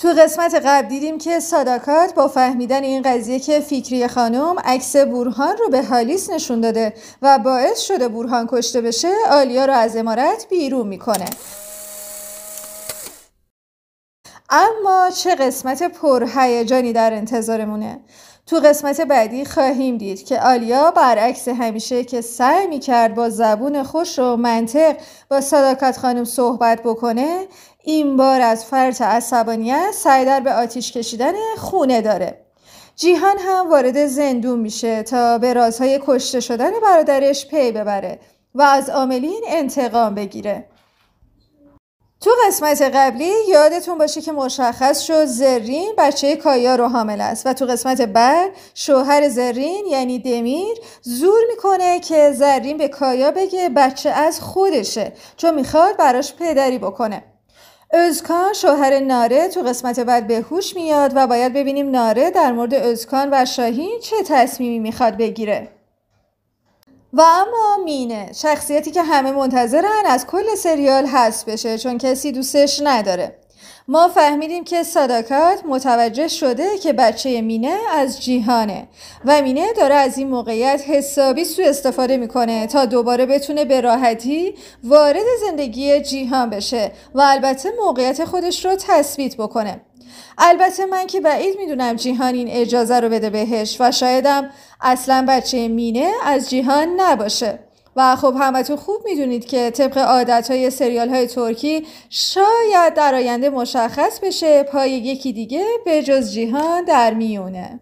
تو قسمت قبل دیدیم که صداقت با فهمیدن این قضیه که فکری خانم عکس بورهان رو به هالیس نشون داده و باعث شده بورهان کشته بشه، آلیا رو از عمارت بیرون میکنه. اما چه قسمت پرهیجانی در انتظارمونه. تو قسمت بعدی خواهیم دید که آلیا برعکس همیشه که سعی میکرد با زبون خوش و منطق با صداقت خانم صحبت بکنه، این بار از فرط عصبانیت سعی در به آتیش کشیدن خونه داره. جیهان هم وارد زندون میشه تا به رازهای کشته شدن برادرش پی ببره و از عاملین انتقام بگیره. تو قسمت قبلی یادتون باشه که مشخص شد زرین بچه کایا رو حامل است و تو قسمت بعد شوهر زرین یعنی دمیر زور میکنه که زرین به کایا بگه بچه از خودشه چون میخواد براش پدری بکنه. özkan شوهر ناره تو قسمت بعد به هوش میاد و باید ببینیم ناره در مورد özkan و شاهین چه تصمیمی میخواد بگیره. و اما مینه، شخصیتی که همه منتظرن از کل سریال حذف بشه چون کسی دوستش نداره. ما فهمیدیم که صداقت متوجه شده که بچه مینه از جیهانه و مینه داره از این موقعیت حسابی سوء استفاده میکنه تا دوباره بتونه به راحتی وارد زندگی جیهان بشه و البته موقعیت خودش رو تثبیت بکنه. البته من که بعید میدونم جیهان این اجازه رو بده بهش و شایدم اصلا بچه مینه از جیهان نباشه. و خب همتون خوب میدونید که طبق عادتهای سریال های ترکی شاید در آینده مشخص بشه پای یکی دیگه به جز جیهان در میونه.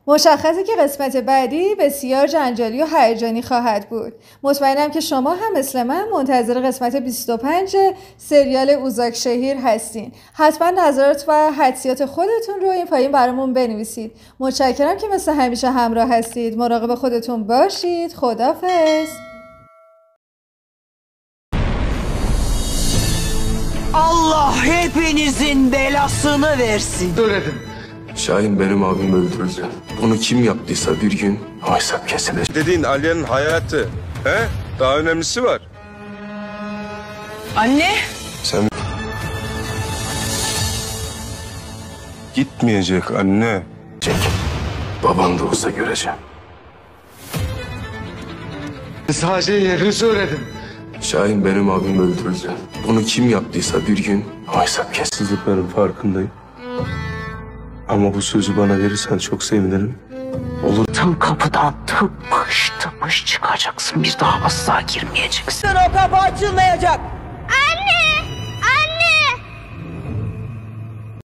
مشخصه که قسمت بعدی بسیار جنجالی و هیجانی خواهد بود. مطمئنم که شما هم مثل من منتظر قسمت 25 سریال اوزاک شهیر هستین. حتما نظرات و حدسیات خودتون رو این پایین برامون بنویسید. متشکرم که مثل همیشه همراه هستید. مراقب خودتون باشید. خداحافظ. Allah hepinizin belasını versin. Söyledim. Şahin benim abimi öldürdü. Bunu kim yaptıysa bir gün o hesap kesilir. Dediğin Aliye'nin hayatı. He? Daha önemlisi var. Anne. Sen... Gitmeyecek anne. Çek. Baban da olsa göreceğim. Sadece yerini söyledim. Şahin benim abimi öldürdü. Bunu kim yaptıysa bir gün o hesap kesilir. Ben farkındayım. Ama bu sözü bana verirsen çok sevinirim. Olur. Tüm kapıdan tıpış tıpış çıkacaksın. Bir daha asla girmeyeceksin. O kapı açılmayacak.